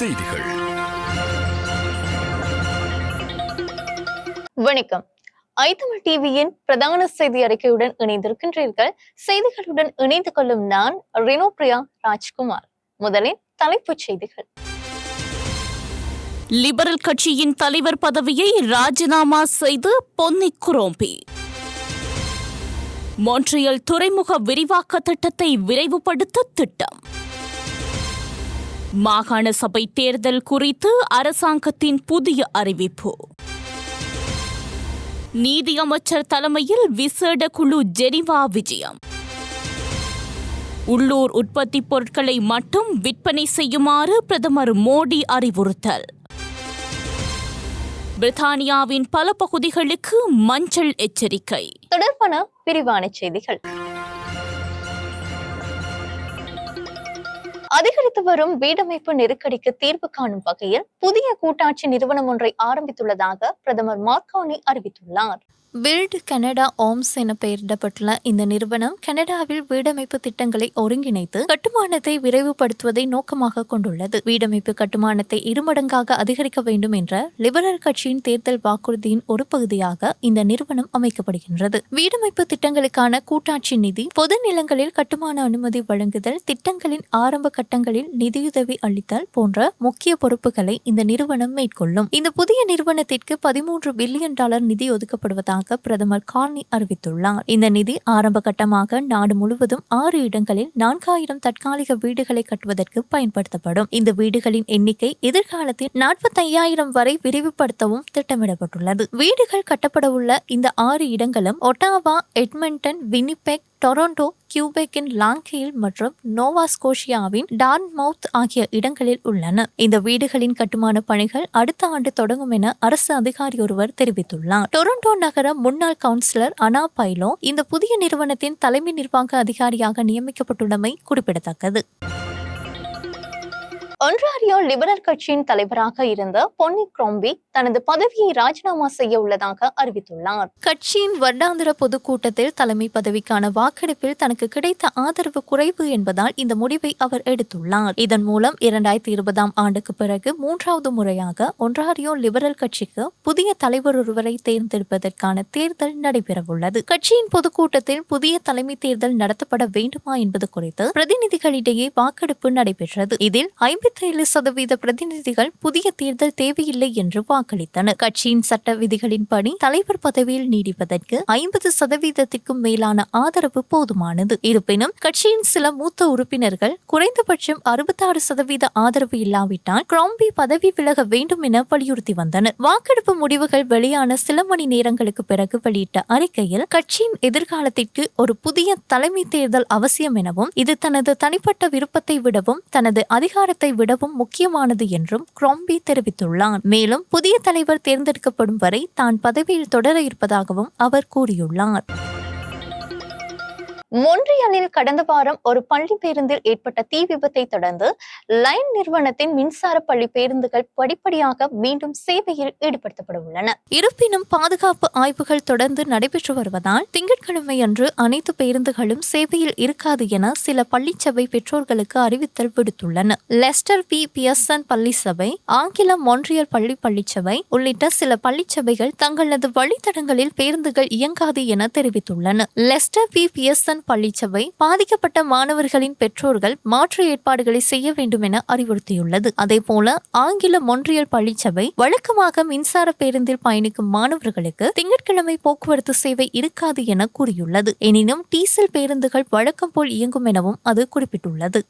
செய்திகள். வணக்கம். ஐதமிழ் டிவியின் பிரதான செய்தி அறிக்கையுடன் இணைந்திருக்கின்றீர்கள். செய்திகளுடன் இணைந்து கொள்ளும் நான் ரினோபிரியா ராஜ்குமார். முதலில் தலைப்புச் செய்திகள். லிபரல் கட்சியின் தலைவர் பதவியை ராஜினாமா செய்து பொன்னி குரோம்பி. மொன்றியல் துறைமுக விரிவாக்க திட்டத்தை விரைவுபடுத்த திட்டம். மாகாண சபை தேர்தல் குறித்து அரசாங்கத்தின் புதிய அறிவிப்பு. நீதியமைச்சர் தலைமையில் விசேட குழு ஜெனீவா விஜயம். உள்ளூர் உற்பத்தி பொருட்களை மட்டும் விற்பனை செய்யுமாறு பிரதமர் மோடி அறிவுறுத்தல். பிரித்தானியாவின் பல பகுதிகளுக்கு மஞ்சள் எச்சரிக்கை. தொடர்பான விரிவான செய்திகள். அதிகரித்து வரும் வீடமைப்பு நெருக்கடிக்கு தீர்வு காணும் வகையில் புதிய கூட்டாட்சி நிறுவனம் ஒன்றை ஆரம்பித்துள்ளதாக பிரதமர் மார்கானி அறிவித்துள்ளார். பில்ட் கனடா ஓம்ஸ் என பெயரிடப்பட்டுள்ள இந்த நிறுவனம் கனடாவில் வீடமைப்பு திட்டங்களை ஒருங்கிணைத்து கட்டுமானத்தை விரைவுபடுத்துவதை நோக்கமாக கொண்டுள்ளது. வீடமைப்பு கட்டுமானத்தை இருமடங்காக அதிகரிக்க வேண்டும் என்ற லிபரல் கட்சியின் தேர்தல் வாக்குறுதியின் ஒரு பகுதியாக இந்த நிறுவனம் அமைக்கப்படுகின்றது. வீடமைப்பு திட்டங்களுக்கான கூட்டாட்சி நிதி, பொது நிலங்களில் கட்டுமான அனுமதி வழங்குதல், திட்டங்களின் ஆரம்ப கட்டங்களில் நிதியுதவி அளித்தல் போன்ற முக்கிய பொறுப்புகளை இந்த நிறுவனம் மேற்கொள்ளும். இந்த புதிய நிறுவனத்திற்கு $13 பில்லியன் நிதி ஒதுக்கப்படுவதாக பிரதமர் கார்னி அறிவித்துள்ளார். இந்த நிதி ஆரம்ப கட்டமாக நாடு முழுவதும் 6 இடங்களில் 4000 தற்காலிக வீடுகளை கட்டுவதற்கு பயன்படுத்தப்படும். இந்த வீடுகளின் எண்ணிக்கை எதிர்காலத்தில் 45,000 வரை விரிவுபடுத்தவும் திட்டமிடப்பட்டுள்ளது. வீடுகள் கட்டப்படவுள்ள இந்த 6 இடங்களும் ஒட்டாவா, எட்மண்டன், வினிபெக், டொரண்டோ, கியூபெக்கின் லாங்கேல் மற்றும் நோவா ஸ்கோஷியாவின் டார்ன்மவுத் ஆகிய இடங்களில் உள்ளன. இந்த வீடுகளின் கட்டுமான பணிகள் அடுத்த ஆண்டு தொடங்கும் என அரசு அதிகாரி ஒருவர் தெரிவித்துள்ளார். டொரண்டோ நகர முன்னாள் கவுன்சிலர் அனா பைலோ இந்த புதிய நிறுவனத்தின் தலைமை நிர்வாக அதிகாரியாக நியமிக்கப்பட்டுள்ளமை குறிப்பிடத்தக்கது. ஒன்ராரியோ லிபரல் கட்சியின் தலைவராக இருந்த பொன்னி குரோம்பி தனது பதவியை ராஜினாமா செய்ய உள்ளதாக அறிவித்துள்ளார். கட்சியின் வருடாந்திர பொதுக்கூட்டத்தில் தலைமை பதவிக்கான வாக்கெடுப்பில் தனக்கு கிடைத்த ஆதரவு குறைவு என்பதால் இந்த முடிவை அவர் எடுத்துள்ளார். இதன் மூலம் 2020 ஆண்டுக்கு பிறகு 3வது முறையாக ஒன்ராரியோ லிபரல் கட்சிக்கு புதிய தலைவர் ஒருவரை தேர்ந்தெடுப்பதற்கான தேர்தல் நடைபெறவுள்ளது. கட்சியின் பொதுக்கூட்டத்தில் புதிய தலைமை தேர்தல் நடத்தப்பட வேண்டுமா என்பது குறித்து பிரதிநிதிகளிடையே வாக்கெடுப்பு நடைபெற்றது. இதில் 57% பிரதிநிதிகள் புதிய தேர்தல் தேவையில்லை என்று வாக்களித்தனர். கட்சியின் சட்ட விதிகளின்படி தலைவர் பதவியில் நீடிப்பதற்கு 50%க்கும் மேலான ஆதரவு போதுமானது. இருப்பினும் கட்சியின் சில மூத்த உறுப்பினர்கள் குறைந்தபட்சம் 66% ஆதரவு இல்லாவிட்டால் குரோம்பி பதவி விலக வேண்டும் என வலியுறுத்தி வந்தனர். வாக்கெடுப்பு முடிவுகள் வெளியான சில மணி நேரங்களுக்கு பிறகு வெளியிட்ட அறிக்கையில் கட்சியின் எதிர்காலத்திற்கு ஒரு புதிய தலைமை தேர்தல் அவசியம் எனவும் இது தனது தனிப்பட்ட விருப்பத்தை விடவும் தனது அதிகாரத்தை விடவும் முக்கியமானது என்றும் குரோம்பி தெரிவித்துள்ளார். மேலும் புதிய தலைவர் தேர்ந்தெடுக்கப்படும் வரை தான் பதவியில் தொடர இருப்பதாகவும் அவர் கூறியுள்ளார். மொன்றியலில் கடந்த வாரம் ஒரு பள்ளி பேருந்தில் ஏற்பட்ட தீ விபத்தை தொடர்ந்து லைன் நிறுவனத்தின் மின்சார பள்ளி பேருந்துகள் படிப்படியாக மீண்டும் சேவையில் ஈடுபடுத்தப்பட உள்ளன. இருப்பினும் பாதுகாப்பு ஆய்வுகள் தொடர்ந்து நடைபெற்று வருவதால் திங்கட்கிழமை அன்று அனைத்து பேருந்துகளும் சேவையில் இருக்காது என சில பள்ளிச்சபை பெற்றோர்களுக்கு அறிவித்தல் விடுத்துள்ளன. லெஸ்டர் வி பியர்சன் பள்ளி சபை, ஆங்கில மொன்றியல் பள்ளிச்சபை உள்ளிட்ட சில பள்ளிச்சபைகள் தங்களது வழித்தடங்களில் பேருந்துகள் இயங்காது என தெரிவித்துள்ளன. லெஸ்டர் வி பியர்சன் பள்ளிச்சபை பாதிக்கப்பட்ட மாணவர்களின் பெற்றோர்கள் மாற்று ஏற்பாடுகளை செய்ய வேண்டும் என அறிவுறுத்தியுள்ளது. அதேபோல ஆங்கில மொன்றியல் பள்ளிச்சபை வழக்கமாக மின்சார பேருந்தில் பயணிக்கும் மாணவர்களுக்கு திங்கட்கிழமை போக்குவரத்து சேவை இருக்காது என கூறியுள்ளது. எனினும் டீசல் பேருந்துகள் வழக்கம் போல் இயங்கும் எனவும் அது குறிப்பிட்டுள்ளது.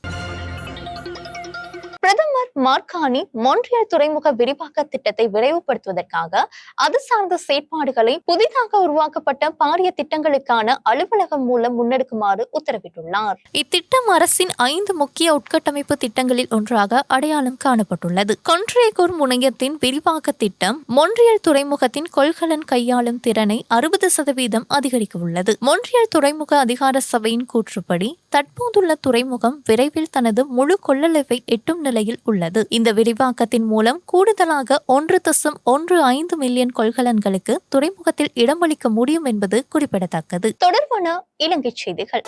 பிரதமர் மார்கானி மொன்றியல் துறைமுக விரிவாக்க திட்டத்தை விரைவுபடுத்துவதற்காக அது சார்ந்த செயற்பாடுகளை புதிதாக உருவாக்கப்பட்ட பாரிய திட்டங்களுக்கான அலுவலகம் மூலம் முன்னெடுக்குமாறு உத்தரவிட்டுள்ளார். இத்திட்டம் அரசின் 5 முக்கிய உட்கட்டமைப்பு திட்டங்களில் ஒன்றாக அடையாளம் காணப்பட்டுள்ளது. கொன்ட்ரேகூர் முனையத்தின் விரிவாக்க திட்டம் மொன்றியல் துறைமுகத்தின் கொள்கலன் கையாளும் திறனை 60% அதிகரிக்க உள்ளது. மொன்றியல் துறைமுக அதிகார சபையின் கூற்றுப்படி தற்போதுள்ள துறைமுகம் விரைவில் தனது முழு கொள்ளளவை எட்டும் நிலையில் உள்ளது. இந்த விரிவாக்கத்தின் மூலம் கூடுதலாக 1.15 மில்லியன் கொள்கலன்களுக்கு துறைமுகத்தில் இடமளிக்க முடியும் என்பது குறிப்பிடத்தக்கது. தொடர்பான இலங்கை செய்திகள்.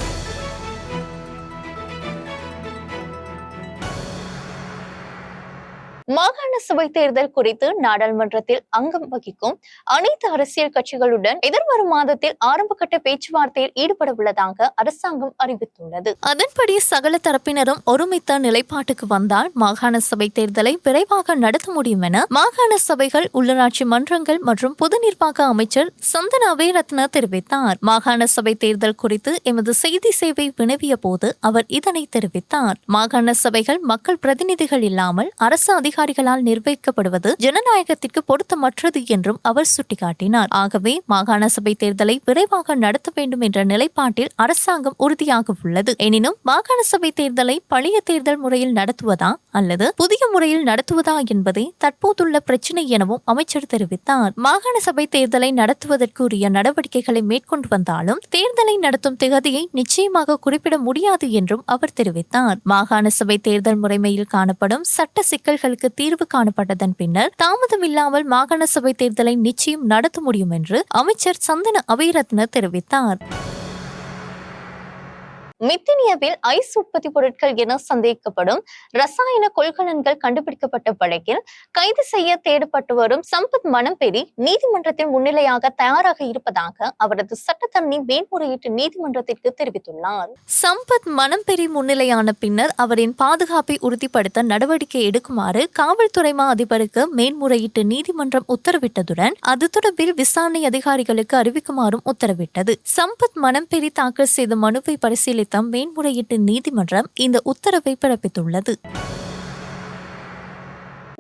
மாகாண சபை தேர்தல் குறித்து நாடாளுமன்றத்தில் அங்கம் வகிக்கும் அனைத்து அரசியல் கட்சிகளுடன் எதிர்வரும் மாதத்தில் ஆரம்பகட்ட பேச்சுவார்த்தையில் ஈடுபட உள்ளதாக அரசாங்கம் அறிவித்துள்ளது. அதன்படி சகல தரப்பினரும் ஒருமித்த நிலைப்பாட்டுக்கு வந்தால் மாகாண சபை தேர்தலை விரைவாக நடத்த முடியும் என மாகாண சபைகள், உள்ளாட்சி மன்றங்கள் மற்றும் பொது நிர்வாக அமைச்சர் சந்தன அபேரத்ன தெரிவித்தார். மாகாண சபை தேர்தல் குறித்து எமது செய்தி சேவை வினவிய போது அவர் இதனை தெரிவித்தார். மாகாண சபைகள் மக்கள் பிரதிநிதிகள் இல்லாமல் அரசு அதிகாரிகளால் நிர்வகிக்கப்படுவது ஜனநாயகத்திற்கு பொருத்தமற்றது என்றும் அவர் சுட்டிக்காட்டினார். ஆகவே மாகாண சபை தேர்தலை விரைவாக நடத்த வேண்டும் என்ற நிலைப்பாட்டில் அரசாங்கம் உறுதியாக உள்ளது. எனினும் மாகாண சபை தேர்தலை பழைய தேர்தல் முறையில் நடத்துவதா அல்லது புதிய முறையில் நடத்துவதா என்பதே தற்போதுள்ள பிரச்சினை எனவும் அமைச்சர் தெரிவித்தார். மாகாண சபை தேர்தலை நடத்துவதற்குரிய நடவடிக்கைகளை மேற்கொண்டு வந்தாலும் தேர்தலை நடத்தும் திகதியை நிச்சயமாக குறிப்பிட முடியாது என்றும் அவர் தெரிவித்தார். மாகாண சபை தேர்தல் முறைமையில் காணப்படும் சட்ட சிக்கல்களுக்கு தீர்வு காணப்பட்டதன் பின்னர் தாமதமில்லாமல் மாகாண சபை தேர்தலை நிச்சயம் நடத்த முடியும் என்று அமைச்சர் சந்தன அபேரத்ன தெரிவித்தார். மித்தினியாவில் ஐஸ் உற்பத்தி பொருட்கள் என சந்தேகிக்கப்படும் ரசாயன கொள்கலன்கள் கண்டுபிடிக்கப்பட்ட வழக்கில் கைது செய்ய தேடப்பட்டு வரும் சம்பத் மணம்பெரி நீதிமன்றத்தில் முன்னிலையாக தயாராக இருப்பதாக அவரது சட்டத்தரணி மேன்முறையீட்டு நீதிமன்றத்திற்கு தெரிவித்துள்ளார். சம்பத் மணம்பெரி முன்னிலையான பின்னர் அவரின் பாதுகாப்பை உறுதிப்படுத்த நடவடிக்கை எடுக்குமாறு காவல்துறை மா அதிபருக்கு மேன்முறையீட்டு நீதிமன்றம் உத்தரவிட்டதுடன் அது தொடர்பில் விசாரணை அதிகாரிகளுக்கு அறிவிக்குமாறும் உத்தரவிட்டது. சம்பத் மணம்பெரி தாக்கல் செய்த மனுவை பரிசீலித்த மேன்முறையீட்டு நீதிமன்றம் இந்த உத்தரவை பிறப்பித்துள்ளது.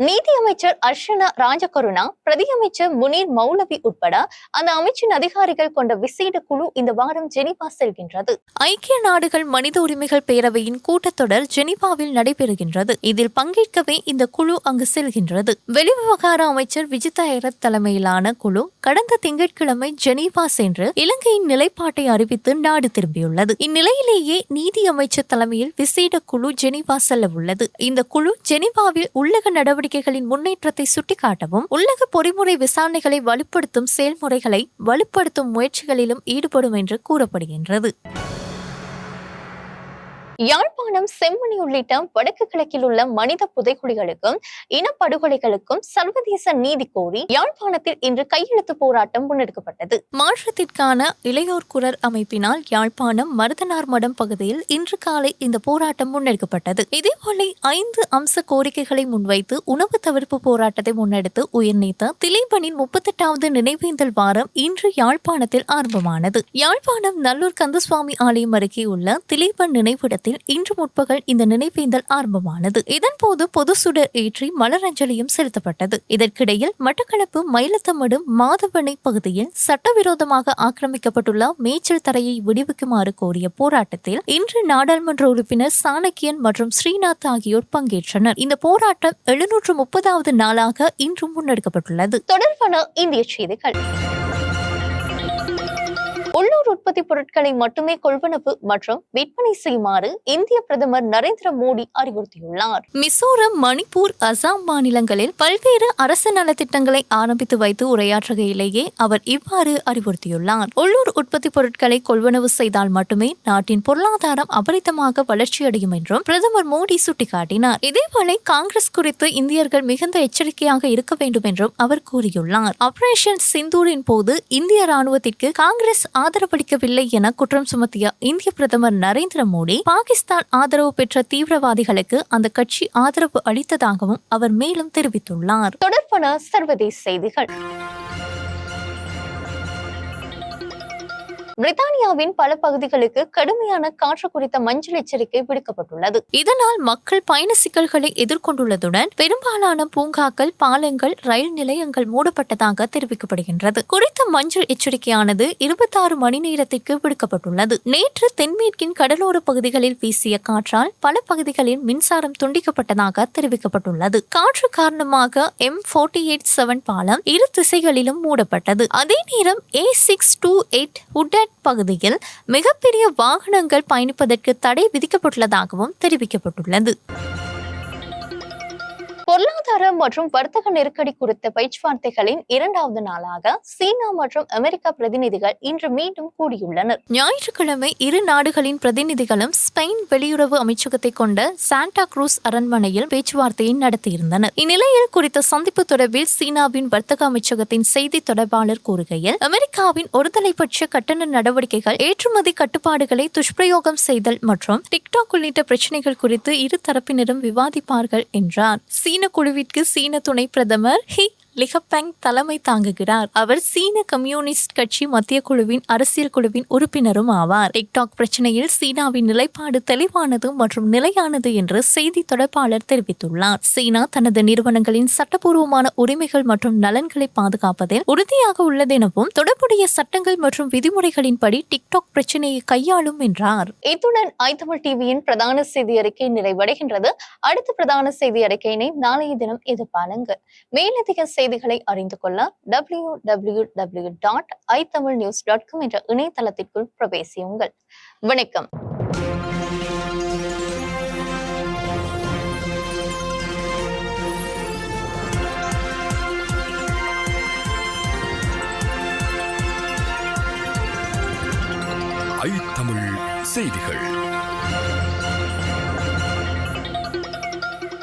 நீதி அமைச்சர் அர்ஷனா ராஜகருணா, பிரதியமைச்சர் முனீர் மௌலவி உட்பட அந்த அமைச்சின் அதிகாரிகள் கொண்ட விசேட குழு இந்த வாரம் ஜெனீவா செல்கின்றது. ஐக்கிய நாடுகள் மனித உரிமைகள் பேரவையின் கூட்டத்தொடர் ஜெனீவாவில் நடைபெறுகின்றது. இதில் பங்கேற்கவே இந்த குழு அங்கு செல்கின்றது. வெளிவிவகார அமைச்சர் விஜிதா ஹெரத் தலைமையிலான குழு கடந்த திங்கட்கிழமை ஜெனீவா சென்று இலங்கையின் நிலைப்பாட்டை அறிவித்து நாடு திரும்பியுள்ளது. இந்நிலையிலேயே நீதி அமைச்சர் தலைமையில் விசேட குழு ஜெனீவா செல்ல உள்ளது. இந்த குழு ஜெனீவாவில் உள்ளக நடவடிக்கைகளின் முன்னேற்றத்தை சுட்டிக்காட்டவும் உள்ளக பொறிமுறை விசாரணைகளை வலுப்படுத்தும் செயல்முறைகளை வலுப்படுத்தும் முயற்சிகளிலும் ஈடுபடும் என்று கூறப்படுகின்றது. யாழ்ப்பாணம், செம்மணி உள்ளிட்ட வடக்கு கிழக்கில் உள்ள மனித புதைகுழிகளுக்கும் இனப்படுகொலைகளுக்கும் சர்வதேச நீதி கோரி யாழ்ப்பாணத்தில் இன்று கையெழுத்து போராட்டம் முன்னெடுக்கப்பட்டது. மாற்றத்திற்கான இளையோர் குரல் அமைப்பினால் யாழ்ப்பாணம் மருதனார் மடம் பகுதியில் இன்று காலை இந்த போராட்டம் முன்னெடுக்கப்பட்டது. இதேபோல 5 அம்ச கோரிக்கைகளை முன்வைத்து உணவு தவிர்ப்பு போராட்டத்தை முன்னெடுத்து உயிர்நீத்த திலீபனின் 38வது நினைவேந்தல் வாரம் இன்று யாழ்ப்பாணத்தில் ஆரம்பமானது. யாழ்ப்பாணம் நல்லூர் கந்தசுவாமி ஆலயம் அருகே உள்ள திலீபன் நினைவிடத்தில் இன்று முற்பகல் இந்த நினைவேந்தல் ஆரம்பமானது. இதன்போது பொது சுடர் ஏற்றி மலரஞ்சலியும் செலுத்தப்பட்டது. இதற்கிடையில் மட்டக்களப்பு மயிலத்தமடு மாதவனை பகுதியில் சட்டவிரோதமாக ஆக்கிரமிக்கப்பட்டுள்ள மேய்ச்சல் தரையை விடுவிக்குமாறு கோரிய போராட்டத்தில் இன்று நாடாளுமன்ற உறுப்பினர் சாணக்கியன் மற்றும் ஸ்ரீநாத் ஆகியோர் பங்கேற்றனர். இந்த போராட்டம் 730வது நாளாக இன்று முன்னெடுக்கப்பட்டுள்ளது. தொடர்பான இந்திய செய்திகள். உள்ளூர் உற்பத்தி பொருட்களை மட்டுமே கொள்வனவு மற்றும் விற்பனை செய்யுமாறு இந்திய பிரதமர் நரேந்திர மோடி அறிவுறுத்தியுள்ளார். மிசோரம், மணிப்பூர், அசாம் மாநிலங்களில் பல்வேறு அரசு நலத்திட்டங்களை ஆரம்பித்து வைத்து உரையாற்றுகையிலேயே அவர் இவ்வாறு அறிவுறுத்தியுள்ளார். உள்ளூர் உற்பத்தி பொருட்களை கொள்வனவு செய்தால் மட்டுமே நாட்டின் பொருளாதாரம் அபரிதமாக வளர்ச்சியடையும் என்றும் பிரதமர் மோடி சுட்டிக்காட்டினார். இதேவேளை காங்கிரஸ் குறித்து இந்தியர்கள் மிகுந்த எச்சரிக்கையாக இருக்க வேண்டும் என்றும் அவர் கூறியுள்ளார். ஆபரேஷன் சிந்தூரின் போது இந்திய ராணுவத்திற்கு காங்கிரஸ் ஆதரவளிக்கவில்லை என குற்றம் சுமத்திய இந்திய பிரதமர் நரேந்திர மோடி பாகிஸ்தான் ஆதரவு பெற்ற தீவிரவாதிகளுக்கு அந்த கட்சி ஆதரவு அளித்ததாகவும் அவர் மேலும் தெரிவித்துள்ளார். தொடர்பான சர்வதேச செய்திகள். பிரித்தானியாவின் பல பகுதிகளுக்கு கடுமையான காற்று குறித்த மஞ்சள் எச்சரிக்கை விடுக்கப்பட்டுள்ளது. இதனால் மக்கள் பயண சிக்கல்களை எதிர்கொண்டுள்ளதுடன் பெரும்பாலான பூங்காக்கள், பாலங்கள், ரயில் நிலையங்கள் மூடப்பட்டதாக தெரிவிக்கப்படுகின்றது. குறித்த மஞ்சள் எச்சரிக்கையானது 26 மணி நேரத்திற்கு விடுக்கப்பட்டுள்ளது. நேற்று தென்மேற்கின் கடலோர பகுதிகளில் வீசிய காற்றால் பல பகுதிகளில் மின்சாரம் துண்டிக்கப்பட்டதாக தெரிவிக்கப்பட்டுள்ளது. காற்று காரணமாக M48-7 பாலம் இரு திசைகளிலும் மூடப்பட்டது. அதே நேரம் A628 உடன் பகுதியில் மிகப்பெரிய வாகனங்கள் பயணிப்பதற்கு தடை விதிக்கப்பட்டுள்ளதாகவும் தெரிவிக்கப்பட்டுள்ளது. பொருளாதார மற்றும் வர்த்தக நெருக்கடி குறித்த பேச்சுவார்த்தைகளின் இரண்டாவது நாளாக சீனா மற்றும் அமெரிக்கா பிரதிநிதிகள் இன்று மீண்டும் கூடியுள்ளனர். ஞாயிற்றுக்கிழமை இரு நாடுகளின் பிரதிநிதிகளும் ஸ்பெயின் வெளியுறவு அமைச்சகத்தை கொண்ட சாண்டா குரூஸ் அரண்மனையில் பேச்சுவார்த்தையை நடத்தியிருந்தனர். இந்நிலையில் குறித்த சந்திப்பு தொடர்பில் சீனாவின் வர்த்தக அமைச்சகத்தின் செய்தி தொடர்பாளர் கூறுகையில், அமெரிக்காவின் ஒருதலைப்பட்ச கட்டண நடவடிக்கைகள், ஏற்றுமதி கட்டுப்பாடுகளை துஷ்பிரயோகம் செய்தல் மற்றும் டிக்டாக் உள்ளிட்ட பிரச்சினைகள் குறித்து இரு தரப்பினரும் விவாதிப்பார்கள் என்றார். சீன குழுவிற்கு சீன துணை பிரதமர் ஹி லிகபெங் தலைமை தாங்குகிறார். அவர் சீன கம்யூனிஸ்ட் கட்சி மத்திய குழுவின் அரசியல் குழுவின் உறுப்பினரும் ஆவார். டிக்டாக் பிரச்சனையில் சீனாவின் நிலைப்பாடு தெளிவானது மற்றும் நிலையானது என்று செய்தி தொடர்பாளர் தெரிவித்துள்ளார். சீனா தனது நிறுவனங்களின் சட்டப்பூர்வமான உரிமைகள் மற்றும் நலன்களை பாதுகாப்பதில் உறுதியாக உள்ளது எனவும் தொடர்புடைய சட்டங்கள் மற்றும் விதிமுறைகளின்படி டிக்டாக் பிரச்சனையை கையாளும் என்றார். இத்துடன் ஐதமிழ் டிவியின் பிரதான செய்தி அறிக்கை நிறைவடைகின்றது. அடுத்த பிரதான செய்தி அறிக்கையினை நாளைய தினம் எதிர்பாருங்கள். மேலதிக செய்திகளை அறிந்து கொள்ள www.itamilnews.com என்ற இணையதளத்திற்குள் பிரவேசியுங்கள். வணக்கம். ஐ தமிழ் செய்திகள்.